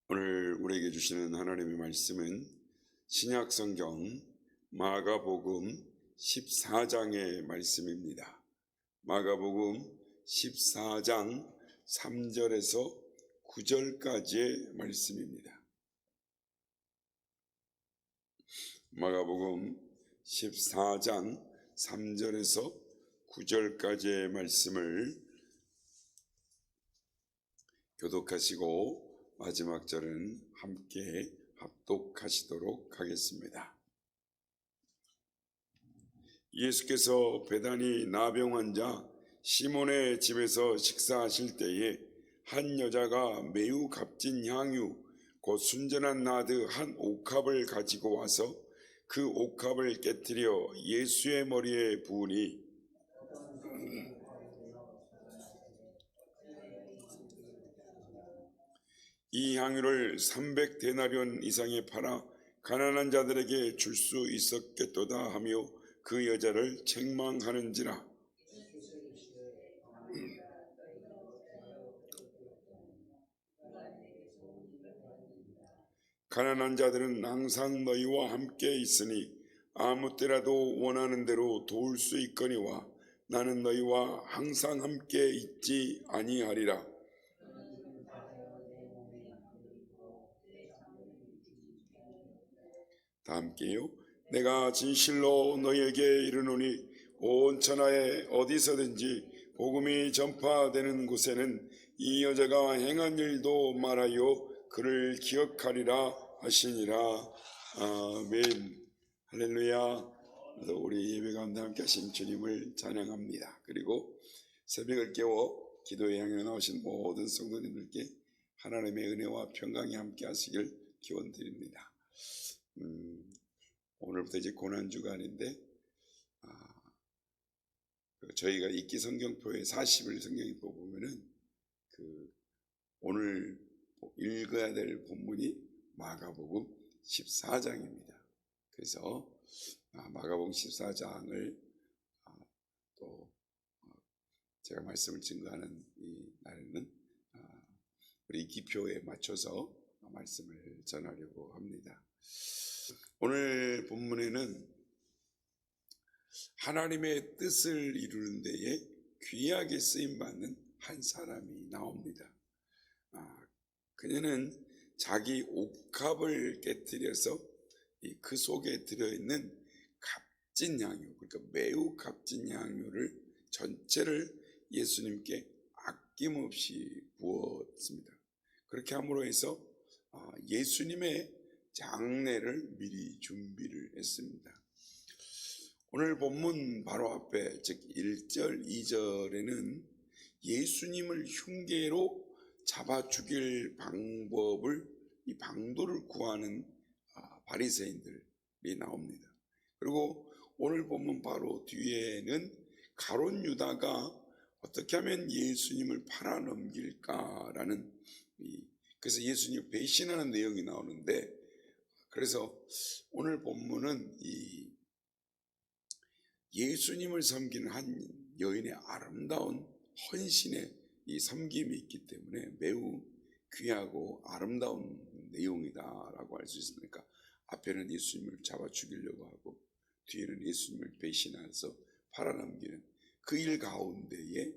오늘 우리에게 주시는 하나님의 말씀은 신약 성경 마가복음 14장의 말씀입니다. 마가복음 14장 3절에서 9절까지의 말씀입니다. 마가복음 14장 3절에서 9절까지의 말씀을 교독하시고 마지막 절은 함께 합독하시도록 하겠습니다. 예수께서 베다니 나병 환자 시몬의 집에서 식사하실 때에 한 여자가 매우 값진 향유 곧 순전한 나드 한 옥합을 가지고 와서 그 옥합을 깨뜨려 예수의 머리에 부으니 이 향유를 300데나리온 이상에 팔아 가난한 자들에게 줄 수 있었겠도다 하며 그 여자를 책망하는지라. 가난한 자들은 항상 너희와 함께 있으니 아무 때라도 원하는 대로 도울 수 있거니와 나는 너희와 항상 함께 있지 아니하리라. 다 함께요. 내가 진실로 너희에게 이르노니 온 천하에 어디서든지 복음이 전파되는 곳에는 이 여자가 행한 일도 말하여 그를 기억하리라 하시니라. 아멘. 할렐루야. 우리 예배 가운데 함께 하신 주님을 찬양합니다. 그리고 새벽을 깨워 기도에 향해 나오신 모든 성도님들께 하나님의 은혜와 평강이 함께 하시길 기원드립니다. 오늘부터 이제 고난주간인데 저희가 읽기 성경표에 40일 성경표 보면은 오늘 읽어야 될 본문이 마가복음 14장입니다. 그래서 마가복음 14장을 또 제가 말씀을 증거하는 이 날에는 우리 기표에 맞춰서 말씀을 전하려고 합니다. 오늘 본문에는 하나님의 뜻을 이루는 데에 귀하게 쓰임받는 한 사람이 나옵니다. 그녀는 자기 옥합을 깨뜨려서 그 속에 들어있는 값진 향유, 그러니까 매우 값진 향유를 전체를 예수님께 아낌없이 부었습니다. 그렇게 함으로 해서 예수님의 장례를 미리 준비를 했습니다. 오늘 본문 바로 앞에 즉 1절, 2절에는 예수님을 흉계로 잡아 죽일 방법을 이 방도를 구하는 바리새인들이 나옵니다. 그리고 오늘 본문 바로 뒤에는 가룟 유다가 어떻게 하면 예수님을 팔아넘길까라는 그래서 예수님을 배신하는 내용이 나오는데 그래서 오늘 본문은 이 예수님을 섬기는 한 여인의 아름다운 헌신의 이 섬김이 있기 때문에 매우 귀하고 아름다운 내용이다라고 할 수 있습니까? 앞에는 예수님을 잡아 죽이려고 하고 뒤에는 예수님을 배신해서 팔아넘기는 그 일 가운데에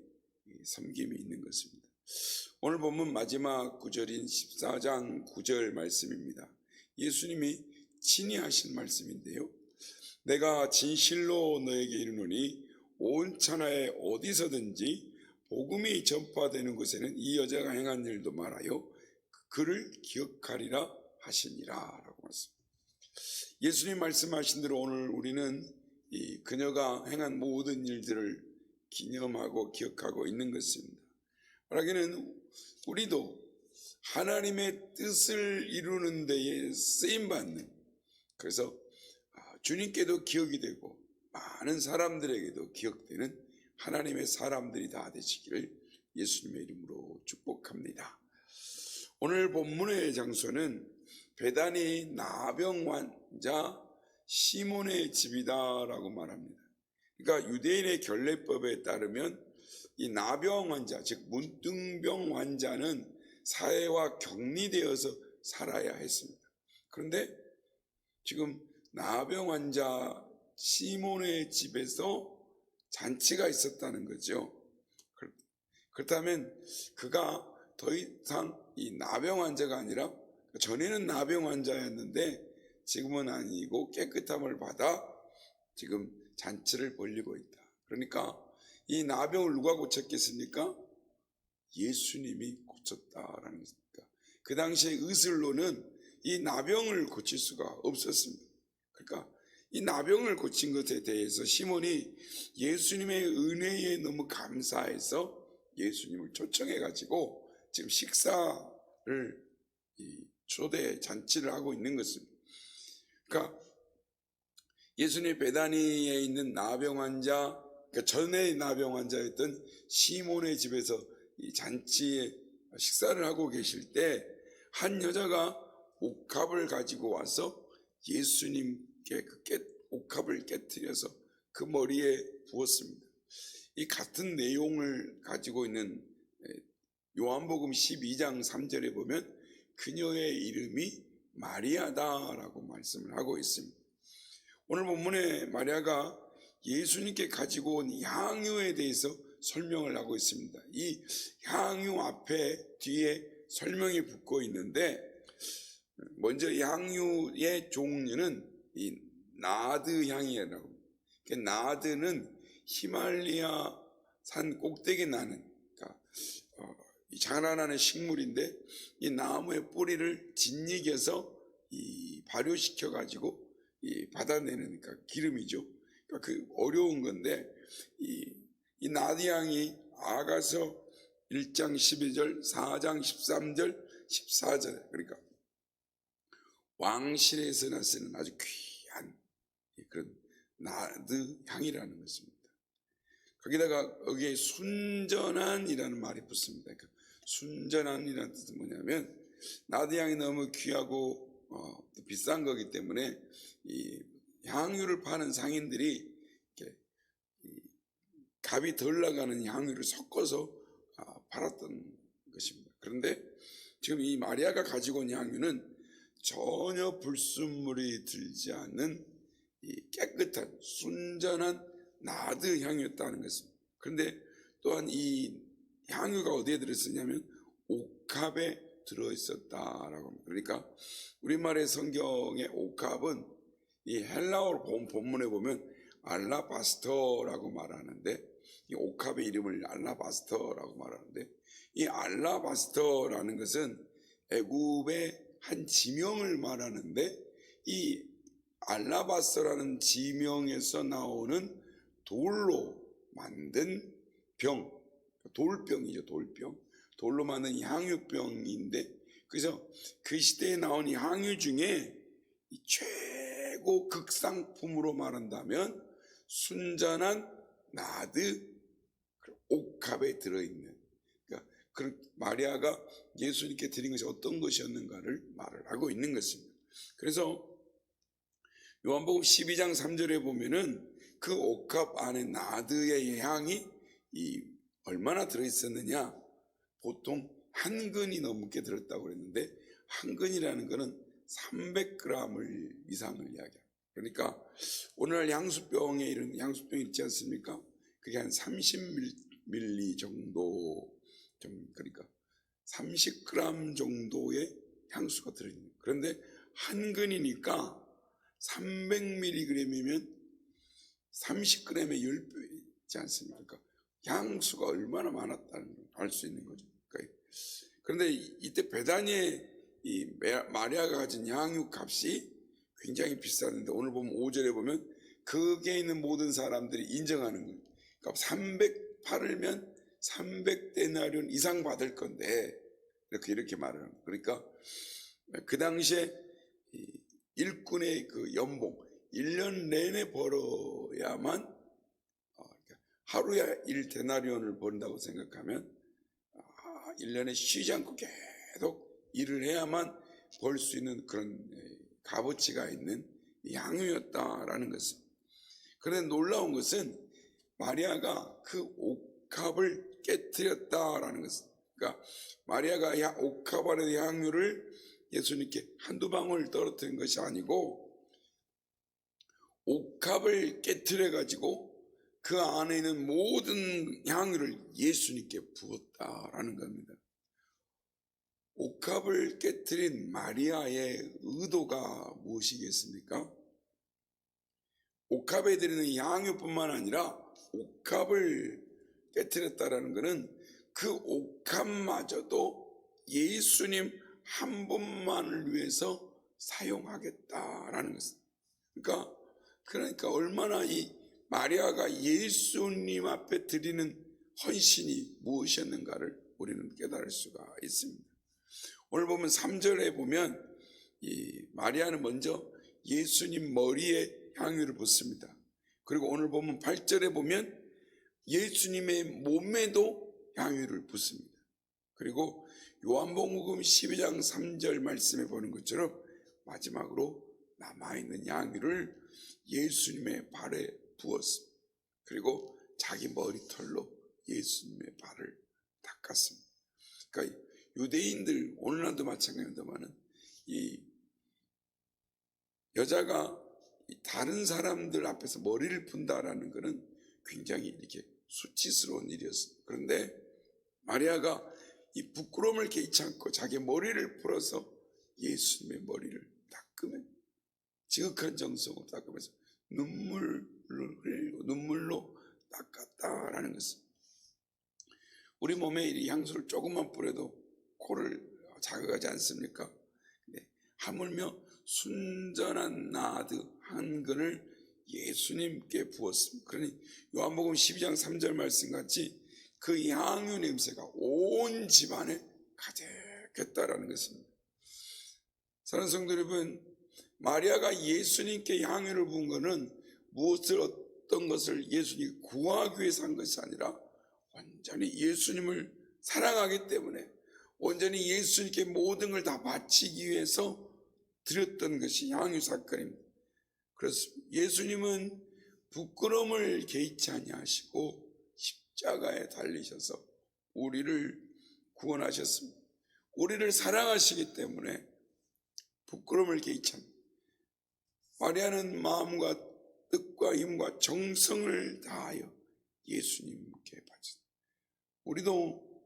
섬김이 있는 것입니다. 오늘 본문 마지막 구절인 14장 9절 말씀입니다. 예수님이 친히 하신 말씀인데요. 내가 진실로 너에게 이르노니 온 천하에 어디서든지 복음이 전파되는 곳에는 이 여자가 행한 일도 말하여 그를 기억하리라 하시니라 라고 말씀합니다. 예수님 말씀하신 대로 오늘 우리는 이 그녀가 행한 모든 일들을 기념하고 기억하고 있는 것입니다. 말하기는 우리도 하나님의 뜻을 이루는 데에 쓰임받는, 그래서 주님께도 기억이 되고 많은 사람들에게도 기억되는 하나님의 사람들이 다 되시기를 예수님의 이름으로 축복합니다. 오늘 본문의 장소는 베다니 나병 환자 시몬의 집이다라고 말합니다. 그러니까 유대인의 결례법에 따르면 이 나병 환자, 즉 문둥병 환자는 사회와 격리되어서 살아야 했습니다. 그런데 지금 나병 환자 시몬의 집에서 잔치가 있었다는 거죠. 그렇다면 그가 더 이상 이 나병 환자가 아니라, 전에는 나병 환자였는데 지금은 아니고 깨끗함을 받아 지금 잔치를 벌리고 있다. 그러니까 이 나병을 누가 고쳤겠습니까? 예수님이 고쳤다라는 것입니다. 그 당시에 의술로는 이 나병을 고칠 수가 없었습니다. 그러니까 이 나병을 고친 것에 대해서 시몬이 예수님의 은혜에 너무 감사해서 예수님을 초청해 가지고 지금 식사를 초대 잔치를 하고 있는 것입니다. 그러니까 예수님 베다니에 있는 나병 환자, 그러니까 전에 나병 환자였던 시몬의 집에서 이 잔치에 식사를 하고 계실 때 한 여자가 옥합을 가지고 와서 예수님께 그 옥합을 깨뜨려서 그 머리에 부었습니다. 이 같은 내용을 가지고 있는 요한복음 12장 3절에 보면 그녀의 이름이 마리아다라고 말씀을 하고 있습니다. 오늘 본문에 마리아가 예수님께 가지고 온 향유에 대해서 설명을 하고 있습니다. 이 향유 앞에 뒤에 설명이 붙고 있는데, 먼저 향유의 종류는 이 나드 향이라고. 나드는 히말리아 산 꼭대기에 나는, 그러니까 자라나는 식물인데 이 나무의 뿌리를 짓이겨서 발효시켜 가지고 받아내는, 그러니까 기름이죠. 그러니까 그 어려운 건데 이 나드 향이 아가서 1장 12절, 4장 13절, 14절, 그러니까 왕실에서나 쓰는 아주 귀한 그런 나드 향이라는 것입니다. 거기다가 여기에 순전한이라는 말이 붙습니다. 그러니까 순전한이라는 뜻은 뭐냐면 나드 향이 너무 귀하고 비싼 거기 때문에 이 향유를 파는 상인들이 이렇게 값이 덜 나가는 향유를 섞어서 팔았던 것입니다. 그런데 지금 이 마리아가 가지고 온 향유는 전혀 불순물이 들지 않는 이 깨끗한 순전한 나드 향이었다는 것입니다. 그런데 또한 이 향유가 어디에 들어있었냐면 옥합에 들어있었다라고 합니다. 그러니까 우리말의 성경의 옥합은 이 헬라어로 본문에 보면 알라바스터라고 말하는데, 이 옥합의 이름을 알라바스터라고 말하는데, 이 알라바스터라는 것은 애굽의 한 지명을 말하는데, 이 알라바스터라는 지명에서 나오는 돌로 만든 병, 돌병이죠. 돌로 만든 향유병인데, 그래서 그 시대에 나온 이 향유 중에 이 최고 극상품으로 말한다면 순전한 나드 옥합에 들어있는, 그러니까 마리아가 예수님께 드린 것이 어떤 것이었는가를 말을 하고 있는 것입니다. 그래서 요한복음 12장 3절에 보면은 그 옥합 안에 나드의 향이 얼마나 들어있었느냐, 보통 한 근이 넘게 들었다고 그랬는데, 한 근이라는 것은 300g을 이상을 이야기합니다. 그러니까 오늘날 향수병에 이런 향수병 있지 않습니까? 그게 한 30ml 정도, 그러니까 30g 정도의 향수가 들어있는 거예요. 그런데 한 근이니까 300mg이면 30g의 10배이지 않습니까? 그러니까 향수가 얼마나 많았다는 걸 알 수 있는 거죠. 그런데 이때 베다니에 이 마리아가 가진 향유 값이 굉장히 비쌌는데, 오늘 보면 5절에 보면 거기에 있는 모든 사람들이 인정하는 거예요. 그러니까 300 팔으면 300데나리온 이상 받을 건데, 이렇게 말을 합니다. 그러니까 그 당시에 일꾼의 그 연봉 1년 내내 벌어야만, 하루에 1데나리온을 번다고 생각하면 1년에 쉬지 않고 계속 일을 해야만 벌 수 있는 그런 값어치가 있는 향유였다라는 것입니다. 그런데 놀라운 것은 마리아가 그 옥합을 깨뜨렸다라는 것입니다. 그러니까 마리아가 옥합 안의 향유를 예수님께 한두 방울 떨어뜨린 것이 아니고 옥합을 깨트려 가지고 그 안에 있는 모든 향유를 예수님께 부었다라는 겁니다. 옥합을 깨트린 마리아의 의도가 무엇이겠습니까? 옥합에 드리는 향유뿐만 아니라 옥합을 깨트렸다라는 것은 그 옥합마저도 예수님 한 분만을 위해서 사용하겠다라는 것입니다. 그러니까 얼마나 이 마리아가 예수님 앞에 드리는 헌신이 무엇이었는가를 우리는 깨달을 수가 있습니다. 오늘 보면 3절에 보면 이 마리아는 먼저 예수님 머리에 향유를 붓습니다. 그리고 오늘 보면 8절에 보면 예수님의 몸에도 향유를 붓습니다. 그리고 요한복음 12장 3절 말씀에 보는 것처럼 마지막으로 남아있는 향유를 예수님의 발에 부었습니다. 그리고 자기 머리털로 예수님의 발을 닦았습니다. 그러니까 유대인들, 오늘날도 마찬가지입니다만 이 여자가 다른 사람들 앞에서 머리를 푼다라는 것은 굉장히 이렇게 수치스러운 일이었습니다. 그런데 마리아가 이 부끄러움을 개의치 않고 자기 머리를 풀어서 예수님의 머리를 닦으면 지극한 정성으로 닦으면서 눈물로 닦았다라는 것입니다. 우리 몸에 이 향수를 조금만 뿌려도 코를 자극하지 않습니까? 하물며 순전한 나드 한 근을 예수님께 부었습니다. 그러니 요한복음 12장 3절 말씀같이 그 향유 냄새가 온 집안에 가득했다라는 것입니다. 사랑하는 성도 여러분, 마리아가 예수님께 향유를 부은 것은 어떤 것을 예수님이 구하기 위해서 한 것이 아니라 완전히 예수님을 사랑하기 때문에 온전히 예수님께 모든 걸 다 바치기 위해서 드렸던 것이 향유 사건입니다. 그래서 예수님은 부끄러움을 개의치 아니하시고 십자가에 달리셔서 우리를 구원하셨습니다. 우리를 사랑하시기 때문에 부끄러움을 개의치 않습니다. 마리아는 마음과 뜻과 힘과 정성을 다하여 예수님께 바쳤습니다. 우리도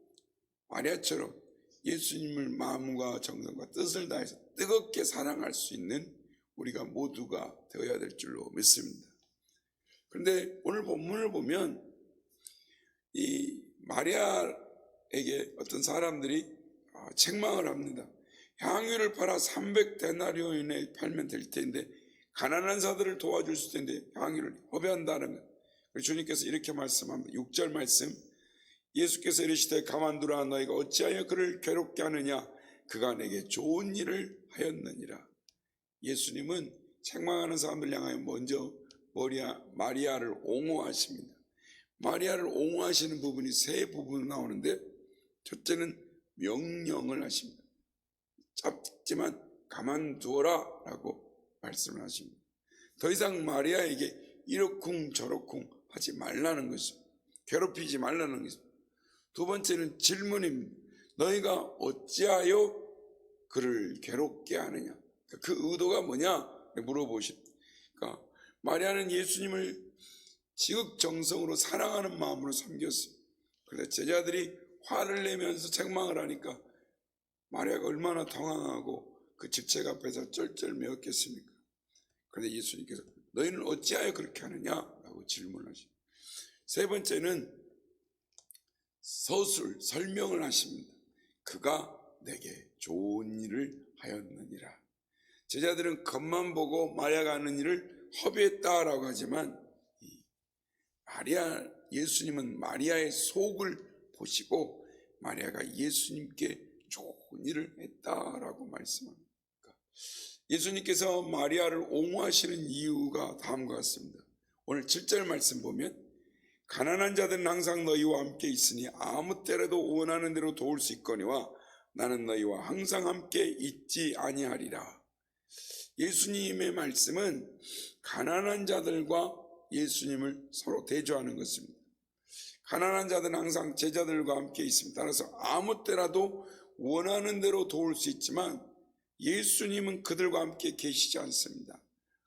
마리아처럼 예수님을 마음과 정성과 뜻을 다해서 뜨겁게 사랑할 수 있는 우리가 모두가 되어야 될 줄로 믿습니다. 그런데 오늘 본문을 보면 이 마리아에게 어떤 사람들이 책망을 합니다. 향유를 팔아 300데나리온에 팔면 될 텐데 가난한 자들을 도와줄 수 있을 텐데 향유를 허비한다는 것. 주님께서 이렇게 말씀합니다. 6절 말씀, 예수께서 이르시되 가만두라, 너희가 어찌하여 그를 괴롭게 하느냐, 그가 내게 좋은 일을 하였느니라. 예수님은 책망하는 사람들 향하여 먼저 마리아를 옹호하십니다. 마리아를 옹호하시는 부분이 세 부분 나오는데, 첫째는 명령을 하십니다. 짧지만 가만두어라 라고 말씀을 하십니다. 더 이상 마리아에게 이러쿵 저러쿵 하지 말라는 것입니다. 괴롭히지 말라는 것입니다. 두 번째는 질문입니다. 너희가 어찌하여 그를 괴롭게 하느냐, 그 의도가 뭐냐 물어보십니다. 그러니까 마리아는 예수님을 지극정성으로 사랑하는 마음으로 섬겼습니다. 그런데 제자들이 화를 내면서 책망을 하니까 마리아가 얼마나 당황하고 그 집책 앞에서 쩔쩔매었겠습니까? 그런데 예수님께서 너희는 어찌하여 그렇게 하느냐라고 질문하십니다. 세 번째는 설명을 하십니다. 그가 내게 좋은 일을 하였느니라. 제자들은 겉만 보고 마리아가 하는 일을 허비했다라고 하지만 예수님은 마리아의 속을 보시고 마리아가 예수님께 좋은 일을 했다라고 말씀합니다. 예수님께서 마리아를 옹호하시는 이유가 다음과 같습니다. 오늘 7절 말씀 보면 가난한 자들은 항상 너희와 함께 있으니 아무 때라도 원하는 대로 도울 수 있거니와 나는 너희와 항상 함께 있지 아니하리라. 예수님의 말씀은 가난한 자들과 예수님을 서로 대조하는 것입니다. 가난한 자들은 항상 제자들과 함께 있습니다. 따라서 아무 때라도 원하는 대로 도울 수 있지만 예수님은 그들과 함께 계시지 않습니다.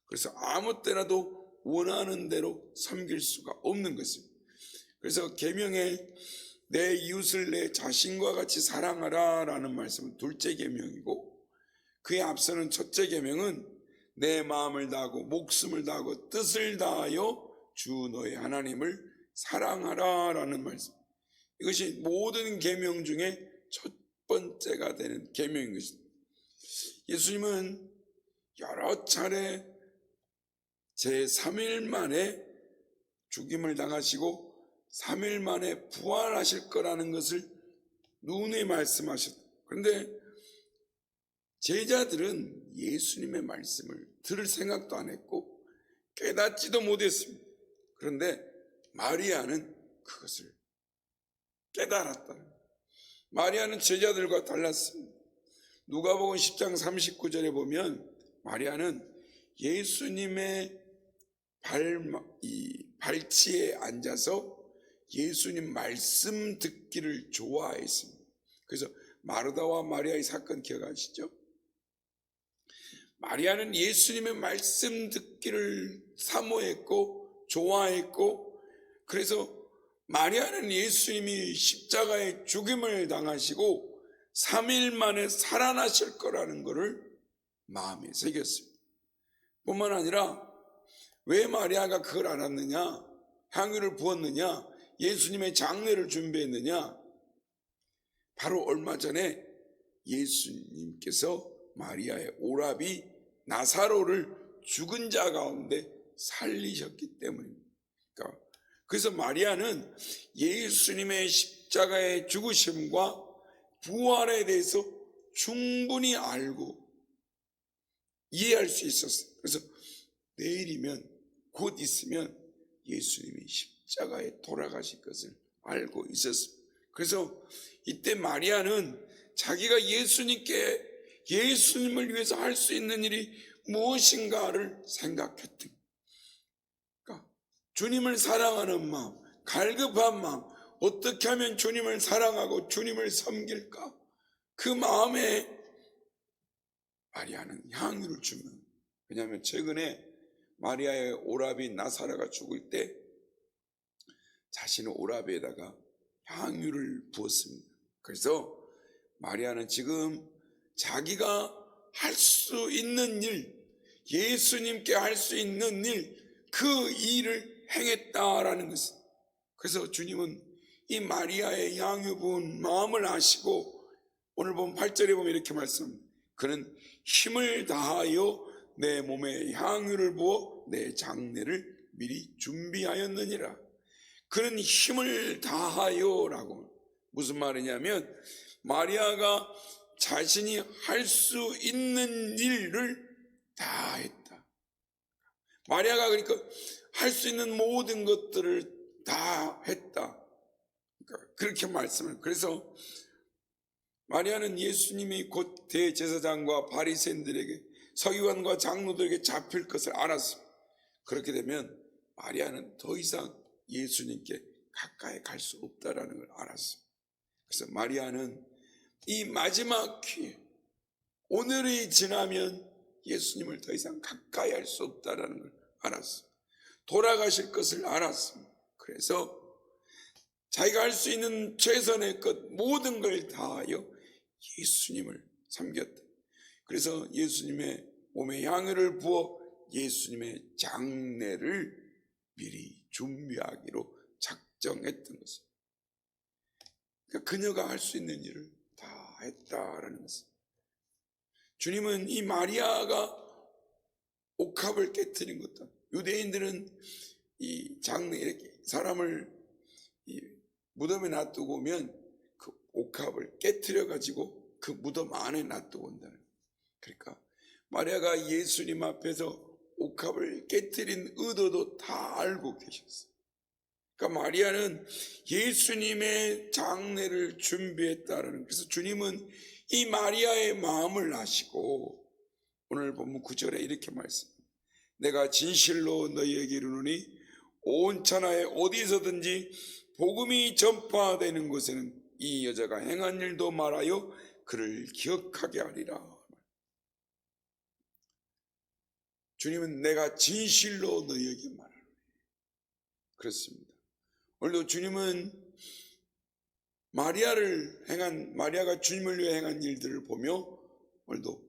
그래서 아무 때라도 원하는 대로 섬길 수가 없는 것입니다. 그래서 계명에 내 이웃을 내 자신과 같이 사랑하라 라는 말씀은 둘째 계명이고, 그에 앞서는 첫째 계명은 내 마음을 다하고 목숨을 다하고 뜻을 다하여 주 너의 하나님을 사랑하라 라는 말씀. 이것이 모든 계명 중에 첫 번째가 되는 계명인 것입니다. 예수님은 여러 차례 제3일 만에 죽임을 당하시고 3일 만에 부활하실 거라는 것을 누누이 말씀하셨다. 그런데 제자들은 예수님의 말씀을 들을 생각도 안 했고 깨닫지도 못했습니다. 그런데 마리아는 그것을 깨달았다. 마리아는 제자들과 달랐습니다. 누가복음 10장 39절에 보면 마리아는 예수님의 발치에 앉아서 예수님 말씀 듣기를 좋아했습니다. 그래서 마르다와 마리아의 사건 기억하시죠? 마리아는 예수님의 말씀 듣기를 사모했고 좋아했고, 그래서 마리아는 예수님이 십자가에 죽임을 당하시고 3일 만에 살아나실 거라는 것을 마음에 새겼습니다. 뿐만 아니라 왜 마리아가 그걸 알았느냐, 향유를 부었느냐, 예수님의 장례를 준비했느냐, 바로 얼마 전에 예수님께서 마리아의 오라비 나사로를 죽은 자 가운데 살리셨기 때문입니다. 그래서 마리아는 예수님의 십자가의 죽으심과 부활에 대해서 충분히 알고 이해할 수 있었어요. 그래서 내일이면 곧 있으면 예수님이 십자가에 돌아가실 것을 알고 있었습니다. 그래서 이때 마리아는 자기가 예수님을 위해서 할 수 있는 일이 무엇인가를 생각했던, 그러니까 주님을 사랑하는 마음, 갈급한 마음, 어떻게 하면 주님을 사랑하고 주님을 섬길까, 그 마음에 마리아는 향유를 주면, 왜냐하면 최근에 마리아의 오라비 나사로가 죽을 때 자신의 오라비에다가 향유를 부었습니다. 그래서 마리아는 지금 자기가 할 수 있는 일, 예수님께 할 수 있는 일, 그 일을 행했다라는 것을. 그래서 주님은 이 마리아의 향유 부은 마음을 아시고 오늘 보면 8절에 보면 이렇게 말씀합니다. 그는 힘을 다하여 내 몸에 향유를 부어 내 장례를 미리 준비하였느니라. 그는 힘을 다하여라고, 무슨 말이냐면 마리아가 자신이 할 수 있는 일을 다 했다. 마리아가 그러니까 할 수 있는 모든 것들을 다 했다. 그러니까 그렇게 말씀을. 그래서 마리아는 예수님이 곧 대제사장과 바리새인들에게 서기관과 장로들에게 잡힐 것을 알았습니다. 그렇게 되면 마리아는 더 이상 예수님께 가까이 갈 수 없다라는 걸 알았습니다. 그래서 마리아는 이 마지막 기회, 오늘이 지나면 예수님을 더 이상 가까이 할 수 없다라는 걸 알았습니다. 돌아가실 것을 알았습니다. 그래서 자기가 할 수 있는 최선의 것 모든 걸 다하여 예수님을 섬겼다. 그래서 예수님의 몸에 향유를 부어 예수님의 장례를 미리 준비하기로 작정했던 것입니다. 그러니까 그녀가 할 수 있는 일을 다 했다라는 것입니다. 주님은 이 마리아가 옥합을 깨트린 것도, 유대인들은 이 장례, 이렇게 사람을 이 무덤에 놔두고 오면 그 옥합을 깨트려 가지고 그 무덤 안에 놔두고 온다는 거예요. 그러니까 마리아가 예수님 앞에서 옥합을 깨트린 의도도 다 알고 계셨어요. 그러니까 마리아는 예수님의 장례를 준비했다라는, 그래서 주님은 이 마리아의 마음을 아시고 오늘 본문 9절에 이렇게 말씀합니다. 내가 진실로 너희에게 이르노니 온 천하에 어디서든지 복음이 전파되는 곳에는 이 여자가 행한 일도 말하여 그를 기억하게 하리라. 주님은 내가 진실로 너희에게 말하노니. 그렇습니다. 오늘도 주님은 마리아가 주님을 위해 행한 일들을 보며 오늘도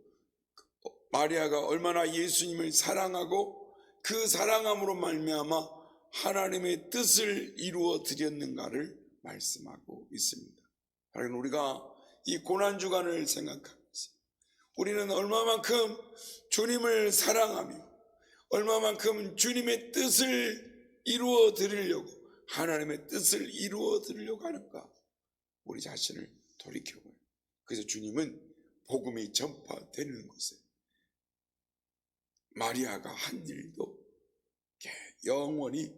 마리아가 얼마나 예수님을 사랑하고 그 사랑함으로 말미암아 하나님의 뜻을 이루어 드렸는가를 말씀하고 있습니다. 바로 우리가 이 고난주간을 생각하면서 우리는 얼마만큼 주님을 사랑하며 얼마만큼 주님의 뜻을 이루어 드리려고 하나님의 뜻을 이루어 드리려고 하는가 우리 자신을 돌이켜보요. 그래서 주님은 복음이 전파되는 곳에 마리아가 한 일도 영원히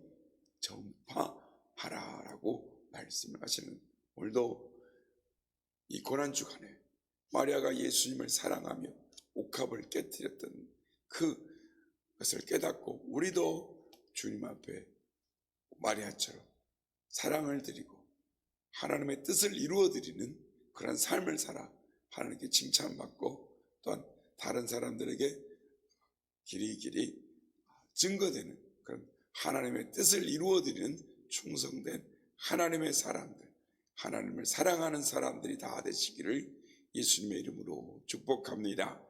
전파하라라고 말씀을 하시는, 오늘도 이 고난주간에 마리아가 예수님을 사랑하며 옥합을 깨뜨렸던 그것을 깨닫고 우리도 주님 앞에 마리아처럼 사랑을 드리고 하나님의 뜻을 이루어드리는 그런 삶을 살아 하나님께 칭찬받고 또한 다른 사람들에게 길이길이 증거되는 그런 하나님의 뜻을 이루어드리는 충성된 하나님의 사람들, 하나님을 사랑하는 사람들이 다 되시기를 예수님의 이름으로 축복합니다.